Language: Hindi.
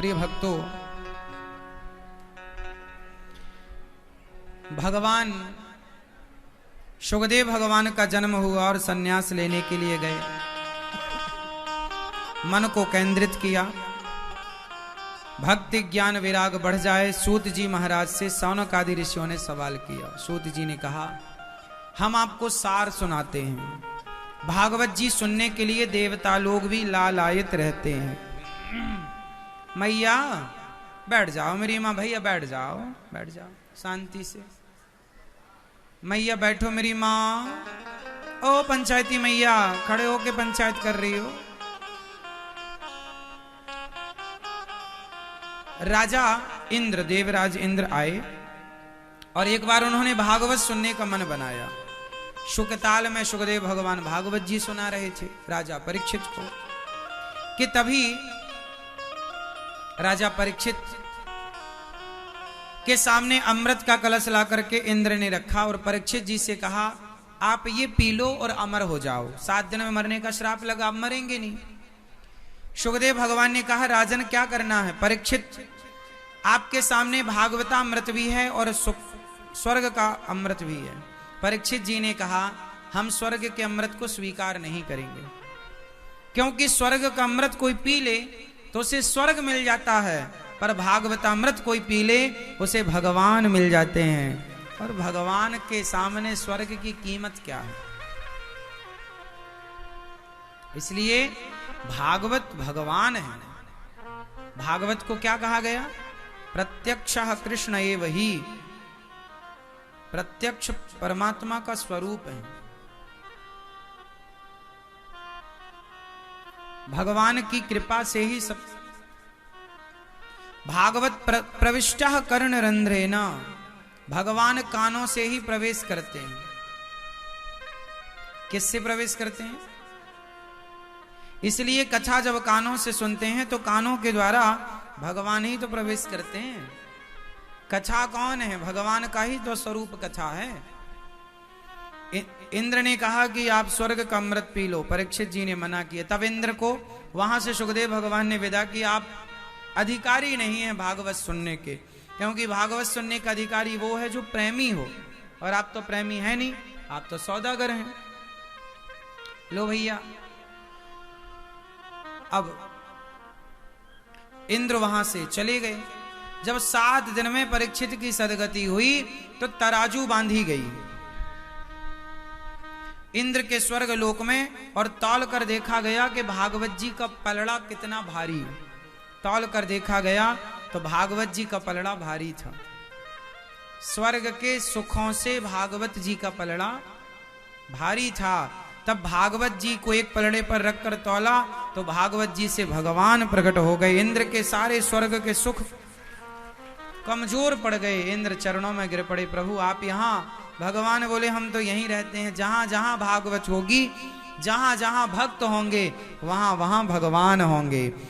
प्रिय भक्तों, भगवान शुकदेव भगवान का जन्म हुआ और सन्यास लेने के लिए गए। मन को केंद्रित किया, भक्ति ज्ञान विराग बढ़ जाए। सूत जी महाराज से सौनक आदि ऋषियों ने सवाल किया। सूत जी ने कहा, हम आपको सार सुनाते हैं। भागवत जी सुनने के लिए देवता लोग भी लालायित रहते हैं। मैया बैठ जाओ, मेरी माँ, भैया बैठ जाओ, बैठ जाओ शांति से। मैया बैठो मेरी माँ। ओ पंचायती मैया, खड़े होके पंचायत कर रही हो। राजा इंद्र, देवराज इंद्र आए और एक बार उन्होंने भागवत सुनने का मन बनाया। शुकताल में शुकदेव भगवान भागवत जी सुना रहे थे राजा परीक्षित को, कि तभी राजा परीक्षित के सामने अमृत का कलश ला करके इंद्र ने रखा और परीक्षित जी से कहा, आप ये पी लो और अमर हो जाओ। 7 दिन में मरने का श्राप लगा, आप मरेंगे नहीं। शुकदेव भगवान ने कहा, राजन क्या करना है? परीक्षित, आपके सामने भागवतामृत भी है और स्वर्ग का अमृत भी है। परीक्षित जी ने कहा, हम स्वर्ग के अमृत को स्वीकार नहीं करेंगे, क्योंकि स्वर्ग का अमृत कोई पी ले तो उसे स्वर्ग मिल जाता है, पर भागवतामृत कोई पी ले उसे भगवान मिल जाते हैं। और भगवान के सामने स्वर्ग की कीमत क्या है? इसलिए भागवत भगवान है। भागवत को क्या कहा गया? प्रत्यक्षः कृष्ण एव ही, प्रत्यक्ष परमात्मा का स्वरूप है। भगवान की कृपा से ही सब। भागवत प्रविष्टः कर्णरंध्रेण, भगवान कानों से ही प्रवेश करते हैं। किससे प्रवेश करते हैं? इसलिए कथा जब कानों से सुनते हैं तो कानों के द्वारा भगवान ही तो प्रवेश करते हैं। कथा कौन है? भगवान का ही तो स्वरूप कथा है। इंद्र ने कहा कि आप स्वर्ग का अमृत पी लो, परीक्षित जी ने मना किया। तब इंद्र को वहां से शुकदेव भगवान ने विदा कि आप अधिकारी नहीं है भागवत सुनने के, क्योंकि भागवत सुनने का अधिकारी वो है जो प्रेमी हो, और आप तो प्रेमी है नहीं, आप तो सौदागर हैं। लो भैया, अब इंद्र वहां से चले गए। जब 7 दिन में परीक्षित की सदगति हुई तो तराजू बांधी गई इंद्र के स्वर्ग लोक में, और तौल कर देखा गया कि भागवत जी का पलड़ा कितना भारी है। तौल कर देखा गया तो भागवत जी का पलड़ा भारी था। स्वर्ग के सुखों से भागवत जी का पलड़ा भारी था। तब भागवत जी को एक पलड़े पर रखकर तौला तो भागवत जी से भगवान प्रकट हो गए। इंद्र के सारे स्वर्ग के सुख कमजोर पड़ गए। इंद्र चरणों में गिर पड़े, प्रभु आप यहाँ। भगवान बोले, हम तो यहीं रहते हैं। जहां जहां भागवत होगी, जहां जहां भक्त होंगे, वहां वहां भगवान होंगे।